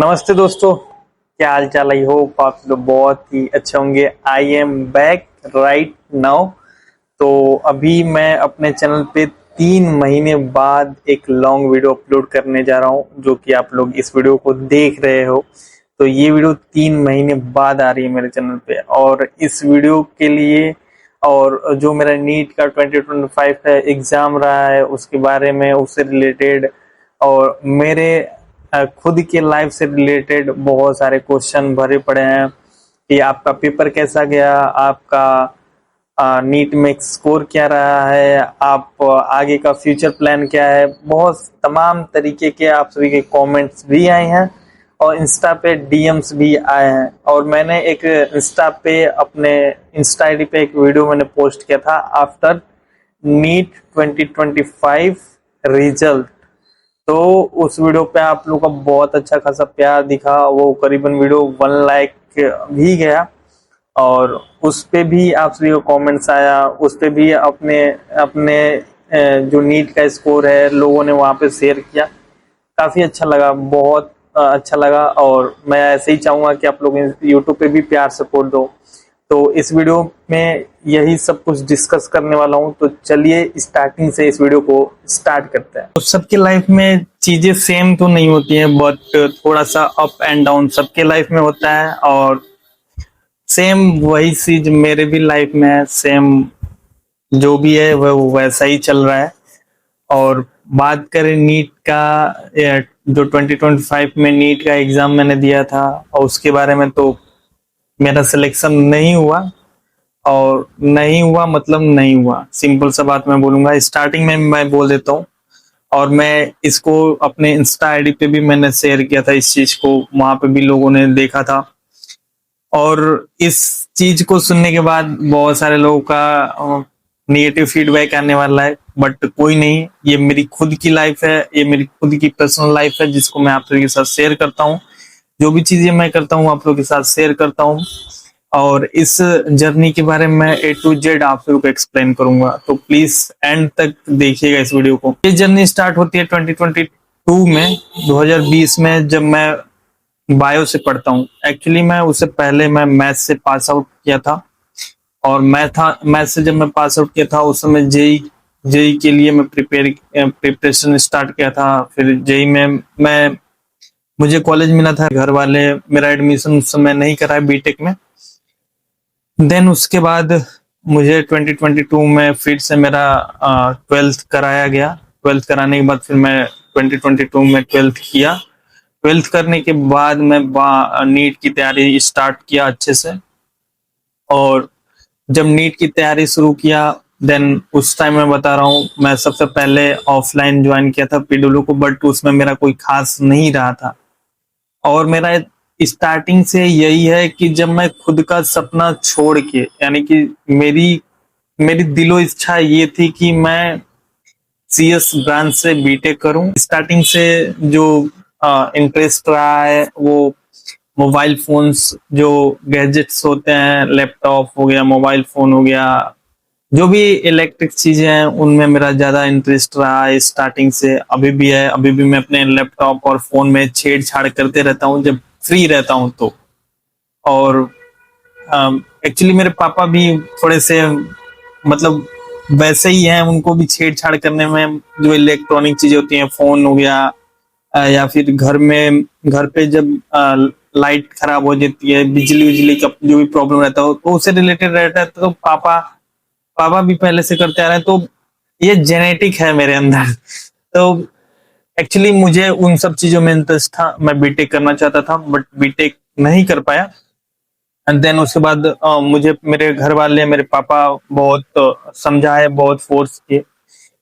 नमस्ते दोस्तों, क्या हाल चाल। आई होप आप लोग बहुत ही अच्छे होंगे। I am back right now. तो अभी मैं अपने चैनल पे 3 महीने बाद एक लॉन्ग वीडियो अपलोड करने जा रहा हूँ, जो कि आप लोग इस वीडियो को देख रहे हो। तो ये वीडियो 3 महीने बाद आ रही है मेरे चैनल पे, और इस वीडियो के लिए और जो मेरा नीट का 2025 का एग्जाम रहा है उसके बारे में, उससे रिलेटेड और मेरे खुद के लाइफ से रिलेटेड बहुत सारे क्वेश्चन भरे पड़े हैं कि आपका पेपर कैसा गया, आपका नीट में स्कोर क्या रहा है, आप आगे का फ्यूचर प्लान क्या है। बहुत तमाम तरीके के आप सभी के कमेंट्स भी आए हैं और इंस्टा पे डीएम्स भी आए हैं। और मैंने एक इंस्टा पे अपने इंस्टा आईडी पे एक वीडियो मैंने पोस्ट किया था आफ्टर नीट 2025 रिजल्ट। तो उस वीडियो पे आप लोग का बहुत अच्छा खासा प्यार दिखा, वो करीबन वीडियो 1 लाख भी गया। और उस पे भी आप सभी को कमेंट्स आया, उस पे भी अपने अपने जो नीट का स्कोर है लोगों ने वहाँ पे शेयर किया। काफी अच्छा लगा, बहुत अच्छा लगा। और मैं ऐसे ही चाहूंगा कि आप लोग यूट्यूब पे भी प्यार सपोर्ट दो। तो इस वीडियो में यही सब कुछ डिस्कस करने वाला हूँ। तो चलिए स्टार्टिंग से इस वीडियो को स्टार्ट करते हैं। तो सबके लाइफ में चीजें सेम तो नहीं होती हैं, बट थोड़ा सा अप एंड डाउन सबके लाइफ में होता है। और सेम वही चीज मेरे भी लाइफ में है। सेम जो भी है वह वैसा ही चल रहा है। और बात करें नीट का, जो 2025 में नीट का एग्जाम मैंने दिया था और उसके बारे में, तो मेरा सिलेक्शन नहीं हुआ। और नहीं हुआ मतलब नहीं हुआ, सिंपल सा बात मैं बोलूंगा। स्टार्टिंग में मैं बोल देता हूँ, और मैं इसको अपने इंस्टा आईडी पे भी मैंने शेयर किया था इस चीज को, वहां पे भी लोगों ने देखा था। और इस चीज को सुनने के बाद बहुत सारे लोगों का निगेटिव फीडबैक आने वाला है, बट कोई नहीं। ये मेरी खुद की लाइफ है, ये मेरी खुद की पर्सनल लाइफ है, जिसको मैं आप लोगों के साथ शेयर करता हूँ। जो भी चीजें मैं करता हूँ आप लोगों के साथ शेयर करता हूँ। और इस जर्नी के बारे में मैं A to Z आप लोगों को एक्सप्लेन करूंगा, तो प्लीज एंड तक देखिएगा इस वीडियो को। ये जर्नी स्टार्ट होती है 2022 में, 2020 में, जब मैं बायो से पढ़ता हूँ। एक्चुअली मैं उससे पहले मैं मैथ से पास आउट किया था। और मैथ से जब मैं पास आउट किया था उस समय जेई जेई के लिए मैं प्रिपरेशन स्टार्ट किया था। फिर जेई में मैं मुझे कॉलेज मिला था, घर वाले मेरा एडमिशन उस समय नहीं कराया बीटेक में। देन उसके बाद मुझे 2022 में फिर से मेरा 12th कराया गया। 12th कराने के बाद फिर मैं 2022 में 12th किया। 12th करने के बाद मैं नीट की तैयारी स्टार्ट किया अच्छे से। और जब नीट की तैयारी शुरू किया, देन उस टाइम मैं बता रहा हूँ, मैं सबसे पहले ऑफलाइन ज्वाइन किया था पीडब्ल्यू को, बट उसमें मेरा कोई खास नहीं रहा था। और मेरा स्टार्टिंग से यही है कि जब मैं खुद का सपना छोड़ के, यानी कि मेरी मेरी दिलो इच्छा ये थी कि मैं सीएस ब्रांच से बीटेक करूं। स्टार्टिंग से जो इंटरेस्ट रहा है वो मोबाइल फोन्स, जो गैजेट्स होते हैं, लैपटॉप हो गया, मोबाइल फोन हो गया, जो भी इलेक्ट्रिक चीजें हैं उनमें मेरा ज्यादा इंटरेस्ट रहा है स्टार्टिंग से, अभी भी है। अभी भी मैं अपने लैपटॉप और फोन में छेड़छाड़ करते रहता हूँ जब फ्री रहता हूँ तो। और एक्चुअली मेरे पापा भी थोड़े से, मतलब वैसे ही हैं, उनको भी छेड़छाड़ करने में, जो इलेक्ट्रॉनिक चीजें होती हैं, फोन हो गया, या फिर घर पे जब लाइट खराब हो जाती है, बिजली बिजली का जो भी प्रॉब्लम रहता है तो उससे रिलेटेड रहता है, तो पापा पापा भी पहले से करते आ रहे हैं। तो ये जेनेटिक है मेरे अंदर। तो एक्चुअली मुझे उन सब चीजों में इंटरेस्ट था, मैं बीटेक करना चाहता था बट बीटेक नहीं कर पाया। एंड देन उसके बाद मुझे मेरे घर वाले, मेरे पापा बहुत समझाए, बहुत फोर्स किए,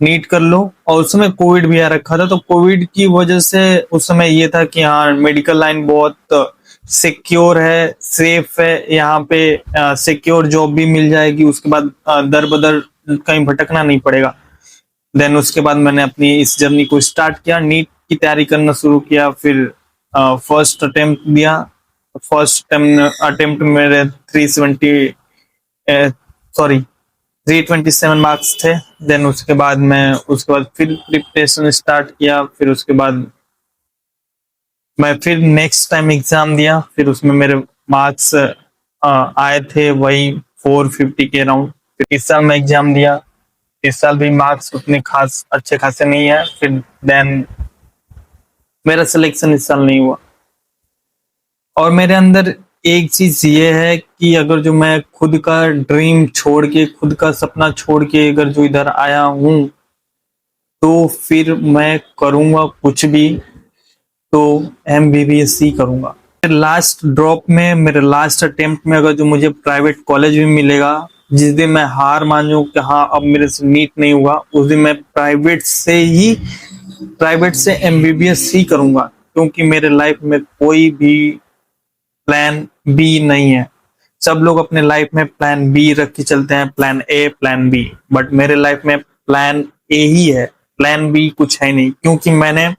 नीट कर लो। और उस समय कोविड भी आ रखा था, तो कोविड की वजह से उस समय ये था कि हाँ, मेडिकल लाइन बहुत सिक्योर है, सेफ है, यहाँ पे सिक्योर जॉब भी मिल जाएगी, उसके बाद दर बदर कहीं भटकना नहीं पड़ेगा। देन उसके बाद मैंने अपनी इस जर्नी को स्टार्ट किया, नीट की तैयारी करना शुरू किया। फिर फर्स्ट अटेम्प्ट दिया। फर्स्ट अटेम्प्ट मेरे 327 मार्क्स थे। देन उसके बाद फिर प्रिपरेशन स्टार्ट किया। फिर उसके बाद मैं फिर नेक्स्ट टाइम एग्जाम दिया, फिर उसमें मेरे मार्क्स आए थे वही 450 के अराउंड। फिर इस साल मैं एग्जाम दिया, इस साल भी मार्क्स उतने खास अच्छे खासे नहीं है। फिर देन मेरा सिलेक्शन इस साल नहीं हुआ। और मेरे अंदर एक चीज ये है कि अगर जो मैं खुद का ड्रीम छोड़ के, खुद का सपना छोड़ के अगर जो इधर आया हूं, तो फिर मैं करूंगा कुछ भी, तो एमबीबीएस करूंगा। फिर लास्ट ड्रॉप में, मेरे लास्ट अटेम्प्ट में अगर जो मुझे प्राइवेट कॉलेज भी मिलेगा, जिस दिन मैं हार मान जाऊं कि हाँ अब मेरे से नीट नहीं हुआ, उस दिन मैं प्राइवेट से एमबीबीएस ही करूंगा। क्योंकि मेरे लाइफ में कोई भी प्लान बी नहीं है। सब लोग अपने लाइफ में प्लान बी रख के चलते हैं, plan A, plan B, but मेरे लाइफ में प्लान ए ही है, प्लान बी कुछ है नहीं। क्योंकि मैंने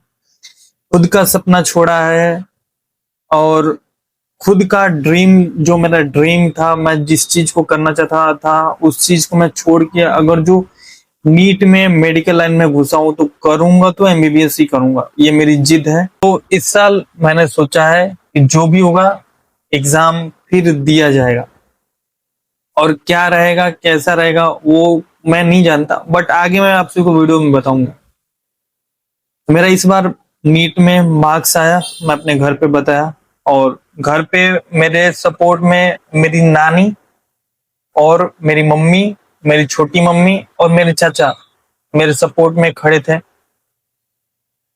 खुद का सपना छोड़ा है, और खुद का ड्रीम, जो मेरा ड्रीम था, मैं जिस चीज को करना चाहता था उस चीज को मैं छोड़ के अगर जो नीट में मेडिकल लाइन में घुसा हूं, तो करूंगा तो एमबीबीएस ही करूंगा, ये मेरी जिद है। तो इस साल मैंने सोचा है कि जो भी होगा एग्जाम फिर दिया जाएगा, और क्या रहेगा कैसा रहेगा वो मैं नहीं जानता, बट आगे मैं आपसे को वीडियो में बताऊंगा। मेरा इस बार नीट में मार्क्स आया, मैं अपने घर पे बताया, और घर पे मेरे सपोर्ट में मेरी नानी और मेरी मम्मी, मेरी छोटी मम्मी और मेरे चाचा मेरे सपोर्ट में खड़े थे।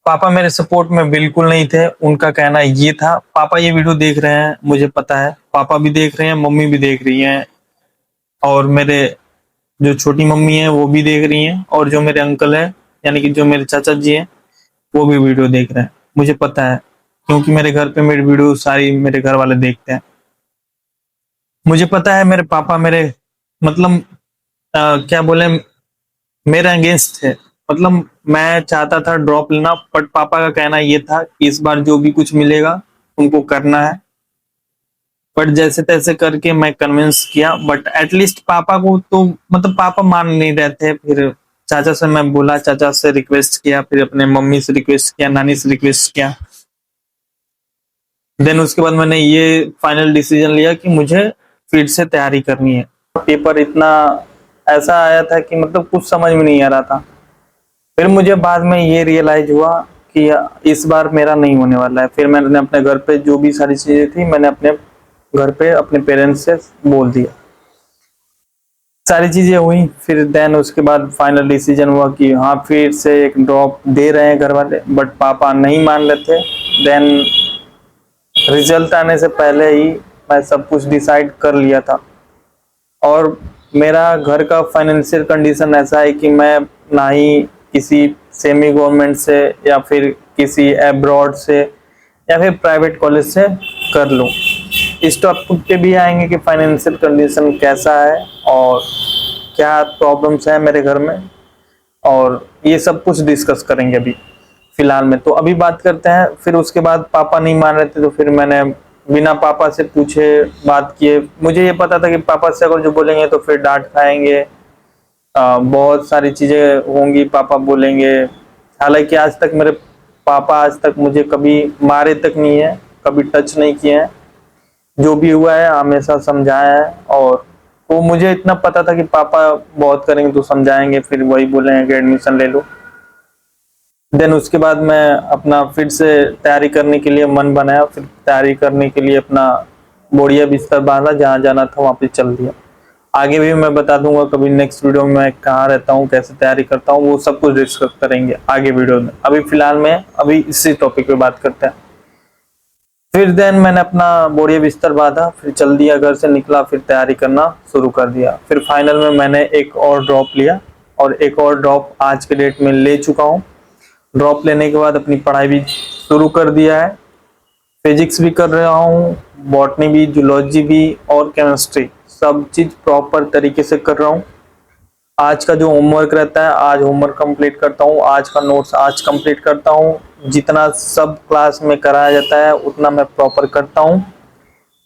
पापा मेरे सपोर्ट में बिल्कुल नहीं थे। उनका कहना ये था, पापा ये वीडियो देख रहे हैं मुझे पता है, पापा भी देख रहे हैं, मम्मी भी देख रही हैं, और मेरे जो छोटी मम्मी है वो भी देख रही हैं, और जो मेरे अंकल है यानी कि जो मेरे चाचा जी हैं वो भी वीडियो देख रहे हैं, मुझे पता है। क्योंकि मेरे घर पे मेरी वीडियो सारी मेरे घर वाले देखते हैं। मुझे पता है मेरे पापा मेरे, मतलब क्या बोले, मेरे अगेंस्ट थे। मतलब मैं चाहता था ड्रॉप लेना, बट पापा का कहना ये था कि इस बार जो भी कुछ मिलेगा उनको करना है। बट जैसे तैसे करके मैं कन्विंस किया, बट एटलीस्ट पापा को तो, मतलब पापा मान नहीं रहे थे। फिर चाचा से मैं बोला, चाचा से रिक्वेस्ट किया, फिर अपने मम्मी से रिक्वेस्ट किया, नानी से रिक्वेस्ट किया। देन उसके बाद मैंने ये फाइनल डिसीजन लिया कि मुझे फिर से तैयारी करनी है। पेपर इतना ऐसा आया था कि मतलब कुछ समझ में नहीं आ रहा था। फिर मुझे बाद में ये रियलाइज हुआ कि इस बार मेरा नहीं होने वाला है। फिर मैंने अपने घर पे जो भी सारी चीजें थी, मैंने अपने घर पे अपने पेरेंट्स से बोल दिया, सारी चीजें हुई। फिर देन उसके बाद फाइनल डिसीजन हुआ कि हाँ फिर से एक ड्रॉप दे रहे हैं घर वाले, बट पापा नहीं मान रहे थे। देन रिजल्ट आने से पहले ही मैं सब कुछ डिसाइड कर लिया था। और मेरा घर का फाइनेंशियल कंडीशन ऐसा है कि मैं ना ही किसी सेमी गवर्नमेंट से या फिर किसी अब्रॉड से या फिर प्राइवेट कॉलेज से कर लूं। इस टॉपिक पे भी आएंगे कि फाइनेंशियल कंडीशन कैसा है और क्या प्रॉब्लम्स है मेरे घर में, और ये सब कुछ डिस्कस करेंगे अभी फिलहाल में। तो अभी बात करते हैं। फिर उसके बाद पापा नहीं मान रहे थे, तो फिर मैंने बिना पापा से पूछे बात किए। मुझे ये पता था कि पापा से अगर जो बोलेंगे तो फिर डांट खाएंगे, बहुत सारी चीजें होंगी, पापा बोलेंगे। हालांकि आज तक मेरे पापा आज तक मुझे कभी मारे तक नहीं है, कभी टच नहीं किए हैं। जो भी हुआ है हमेशा समझाया है, और वो मुझे इतना पता था कि पापा बहुत करेंगे तो समझाएंगे, फिर वही बोलेंगे कि एडमिशन ले लो। देन उसके बाद मैं अपना फिर से तैयारी करने के लिए मन बनाया। फिर तैयारी करने के लिए अपना बोरिया बिस्तर बांधा, जहाँ जाना था वहां पे चल दिया। आगे भी मैं बता दूंगा कभी नेक्स्ट वीडियो में मैं कहाँ रहता हूँ, कैसे तैयारी करता हूँ, वो सब कुछ डिस्कस करेंगे आगे वीडियो में। अभी फिलहाल में अभी इसी टॉपिक पे बात करते हैं। फिर देन मैंने अपना बोरिया बिस्तर बांधा, फिर चल दिया, घर से निकला, फिर तैयारी करना शुरू कर दिया। फिर फाइनल में मैंने एक और ड्रॉप लिया, और एक और ड्रॉप आज के डेट में ले चुका हूँ। ड्रॉप लेने के बाद अपनी पढ़ाई भी शुरू कर दिया है। फिजिक्स भी कर रहा हूँ, बॉटनी भी, जूलॉजी भी, और केमिस्ट्री, सब चीज प्रॉपर तरीके से कर रहा हूँ। आज का जो होमवर्क रहता है आज होमवर्क कंप्लीट करता हूँ, आज का नोट्स आज कंप्लीट करता हूँ। जितना सब क्लास में कराया जाता है उतना मैं प्रॉपर करता हूँ।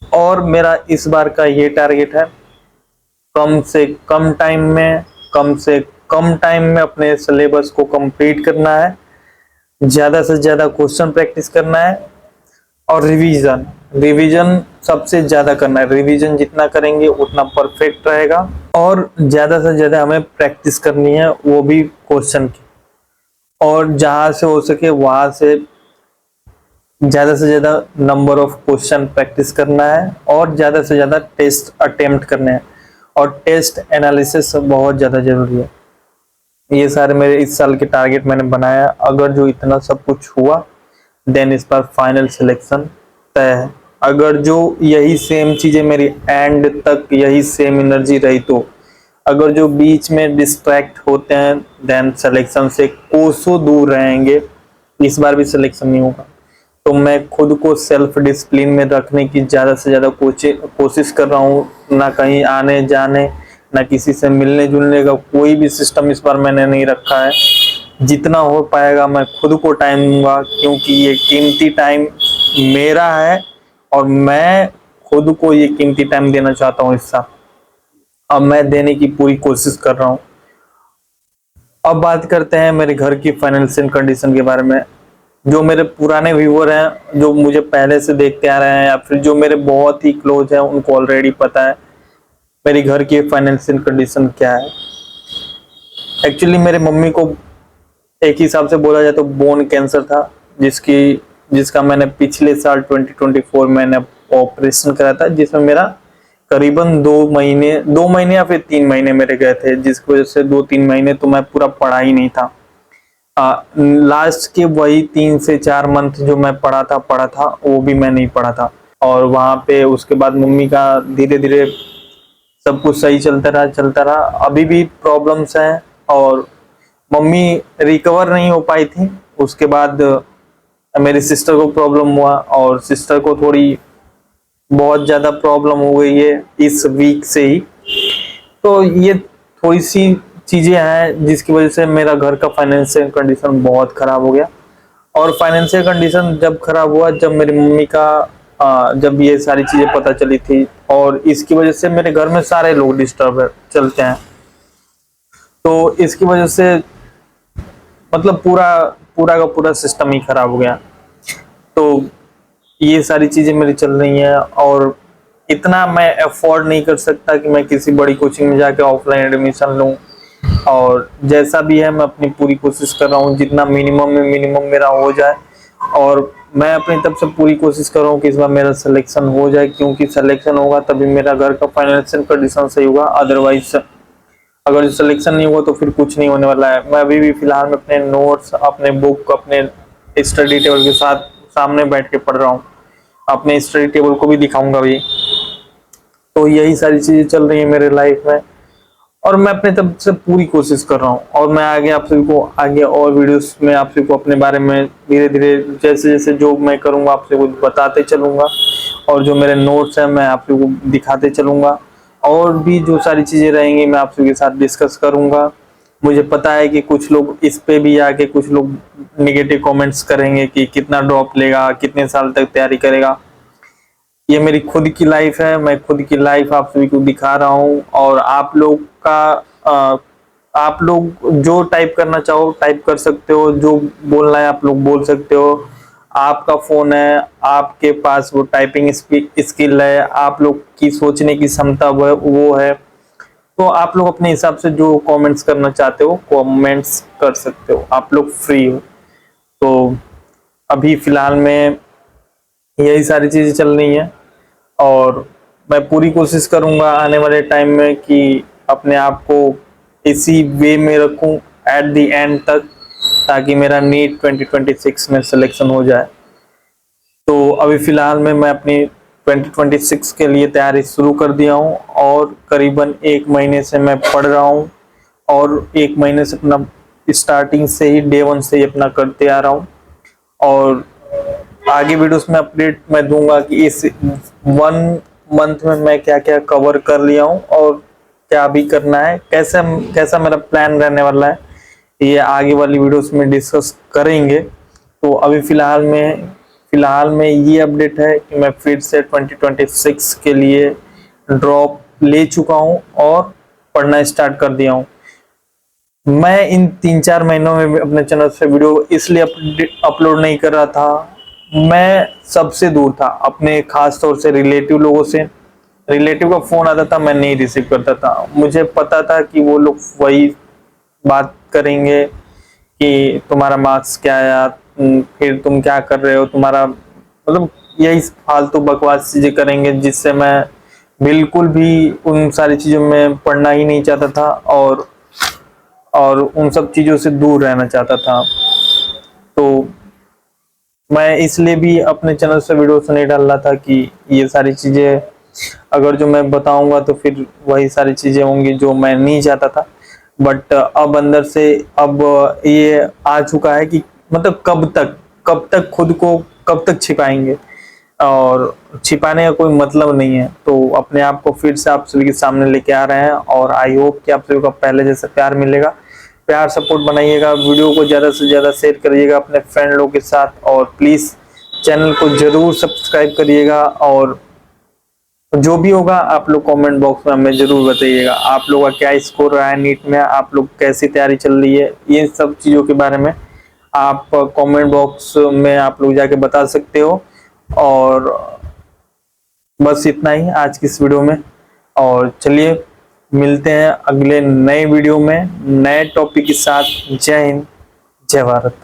और मेरा इस बार का ये टारगेट है, कम से कम टाइम में, कम से कम टाइम में अपने सिलेबस को कंप्लीट करना है, ज्यादा से ज्यादा क्वेश्चन प्रैक्टिस करना है, और रिवीजन, रिवीजन सबसे ज्यादा करना है। रिवीजन जितना करेंगे उतना परफेक्ट रहेगा। और ज्यादा से ज्यादा हमें प्रैक्टिस करनी है, वो भी क्वेश्चन की। और जहां से हो सके वहां से ज्यादा नंबर ऑफ क्वेश्चन प्रैक्टिस करना है और ज्यादा से ज्यादा टेस्ट अटेम्प्ट करने हैं। और टेस्ट एनालिसिस बहुत ज्यादा जरूरी है। ये सारे मेरे इस साल के टारगेट मैंने बनाया। अगर जो इतना सब कुछ हुआ देन इस बार फाइनल सिलेक्शन तय है। अगर जो यही सेम चीजें मेरी एंड तक यही सेम एनर्जी रही तो, अगर जो बीच में डिस्ट्रैक्ट होते हैं देन सिलेक्शन से कोसों दूर रहेंगे, इस बार भी सिलेक्शन नहीं होगा। तो मैं खुद को सेल्फ डिसिप्लिन में रखने की ज्यादा से ज्यादा कोशिश कर रहा हूँ। ना कहीं आने जाने, ना किसी से मिलने जुलने का कोई भी सिस्टम इस बार मैंने नहीं रखा है। जितना हो पाएगा मैं खुद को टाइम दूंगा, क्योंकि ये कीमती टाइम मेरा है और मैं खुद को ये कीमती टाइम देना चाहता हूँ इस साल। अब मैं देने की पूरी कोशिश कर रहा हूँ। अब बात करते हैं मेरे घर की फाइनेंशियल कंडीशन के बारे में। जो मेरे पुराने व्यूअर हैं, जो मुझे पहले से देखते आ रहे हैं, या फिर जो मेरे बहुत ही क्लोज हैं, उनको ऑलरेडी पता है मेरी घर की फाइनेंशियल कंडीशन क्या है। एक्चुअली मेरे मम्मी को एक हिसाब से बोला जाए तो बोन कैंसर था, जिसका मैंने पिछले साल 2024 मैंने ऑपरेशन करा था, जिसमें मेरा करीबन 2 महीने या फिर 3 महीने मेरे गए थे, जिसकी वजह से 2-3 महीने तो मैं पूरा पढ़ा ही नहीं था। लास्ट के वही 3 से 4 मंथ जो मैं पढ़ा था वो भी मैं नहीं पढ़ा था। और वहां पे उसके बाद मम्मी का धीरे धीरे सब कुछ सही चलता रहा। अभी भी प्रॉब्लम्स हैं और मम्मी रिकवर नहीं हो पाई थी। उसके बाद मेरी सिस्टर को प्रॉब्लम हुआ और सिस्टर को थोड़ी बहुत ज्यादा प्रॉब्लम हो गई है इस वीक से ही। तो ये थोड़ी सी चीजें हैं जिसकी वजह से मेरा घर का फाइनेंशियल कंडीशन बहुत खराब हो गया। और फाइनेंशियल कंडीशन जब खराब हुआ, जब मेरी मम्मी का जब ये सारी चीजें पता चली थी, और इसकी वजह से मेरे घर में सारे लोग डिस्टर्ब चलते हैं। तो इसकी वजह से मतलब पूरा पूरा का पूरा सिस्टम ही खराब हो गया। तो ये सारी चीजें मेरी चल रही हैं और इतना मैं अफोर्ड नहीं कर सकता कि मैं किसी बड़ी कोचिंग में जाके ऑफलाइन एडमिशन लूं। और जैसा भी है मैं अपनी पूरी कोशिश कर रहा हूँ जितना मिनिमम में मिनिमम मेरा हो जाए। और मैं अपनी तरफ से पूरी कोशिश कर रहा हूँ कि इस बार मेरा सिलेक्शन हो जाए, क्योंकि सिलेक्शन होगा तभी मेरा घर का फाइनेंशियल कंडीशन सही होगा। अदरवाइज अगर सिलेक्शन नहीं हुआ तो फिर कुछ नहीं होने वाला है। मैं अभी भी फिलहाल में अपने नोट्स, अपने बुक, अपने स्टडी टेबल के साथ सामने बैठ के पढ़ रहा हूँ। अपने स्टडी टेबल को भी दिखाऊंगा भी। तो यही सारी चीजें चल रही है मेरे लाइफ में और मैं अपने तरफ से पूरी कोशिश कर रहा हूँ। और मैं आगे आप सभी को आगे और वीडियोस में आप सभी को अपने बारे में धीरे धीरे जैसे जैसे जो मैं करूँगा आप सभी को बताते चलूंगा। और जो मेरे नोट्स हैं मैं आप सभी को दिखाते चलूंगा। और भी जो सारी चीजें रहेंगी मैं आप सभी के साथ डिस्कस करूंगा। मुझे पता है कि कुछ लोग इस पे भी आके कुछ लोग निगेटिव कमेंट्स करेंगे कि कितना ड्रॉप लेगा, कितने साल तक तैयारी करेगा। ये मेरी खुद की लाइफ है, मैं खुद की लाइफ आप सभी को दिखा रहा हूँ। और आप लोग का आप लोग जो टाइप करना चाहो टाइप कर सकते हो, जो बोलना है आप लोग बोल सकते हो। आपका फोन है, आपके पास वो टाइपिंग स्किल है, आप लोग की सोचने की क्षमता वो है। तो आप लोग अपने हिसाब से जो कमेंट्स करना चाहते हो कमेंट्स कर सकते हो, आप लोग फ्री हो। तो अभी फिलहाल में यही सारी चीजें चल रही हैं और मैं पूरी कोशिश करूंगा आने वाले टाइम में कि अपने आप को इसी वे में रखूं एट द एंड तक, ताकि मेरा नीट 2026 में सिलेक्शन हो जाए। तो अभी फिलहाल में मैं अपनी 2026 के लिए तैयारी शुरू कर दिया हूँ और करीबन 1 महीने से मैं पढ़ रहा हूँ। और 1 महीने से अपना स्टार्टिंग से ही डे 1 से ही अपना करते आ रहा हूँ। और आगे वीडियोस में अपडेट मैं दूंगा कि इस 1 मंथ में मैं क्या क्या कवर कर लिया हूँ और क्या भी करना है, कैसा मेरा प्लान रहने वाला है, ये आगे वाली वीडियोस में डिस्कस करेंगे। तो अभी फिलहाल में ये अपडेट है कि मैं फिर से 2026 के लिए ड्रॉप ले चुका हूँ और पढ़ना स्टार्ट कर दिया हूँ। मैं इन 3-4 महीनों में अपने चैनल से वीडियो इसलिए अपलोड नहीं कर रहा था, मैं सबसे दूर था, अपने खास तौर से रिलेटिव लोगों से। रिलेटिव का फोन आता था, मैं नहीं रिसीव करता था। मुझे पता था कि वो लोग वही बात करेंगे कि तुम्हारा मार्क्स क्या आया, फिर तुम क्या कर रहे हो, तुम्हारा मतलब यही फालतू बकवास चीजें करेंगे, जिससे मैं बिल्कुल भी उन सारी चीजों में पढ़ना ही नहीं चाहता था और उन सब चीजों से दूर रहना चाहता था। तो मैं इसलिए भी अपने चैनल से वीडियोस नहीं डाल रहा था कि ये सारी चीजें अगर जो मैं बताऊंगा तो फिर वही सारी चीजें होंगी जो मैं नहीं चाहता था। बट अब अंदर से अब ये आ चुका है कि मतलब कब तक खुद को कब तक छिपाएंगे, और छिपाने का कोई मतलब नहीं है। तो अपने आप को फिर से आप सभी के सामने लेके आ रहे हैं, और आई होप कि आप सभी को पहले जैसा प्यार मिलेगा। प्यार सपोर्ट बनाइएगा, वीडियो को ज़्यादा से ज़्यादा शेयर करिएगा अपने फ्रेंड लोगों के साथ, और प्लीज़ चैनल को जरूर सब्सक्राइब करिएगा। और जो भी होगा आप लोग कमेंट बॉक्स में हमें जरूर बताइएगा, आप लोग का क्या स्कोर रहा है नीट में, आप लोग कैसी तैयारी चल रही है, ये सब चीज़ों के बारे में आप कमेंट बॉक्स में आप लोग जाके बता सकते हो। और बस इतना ही आज की इस वीडियो में, और चलिए मिलते हैं अगले नए वीडियो में नए टॉपिक के साथ। जय हिंद, जय भारत।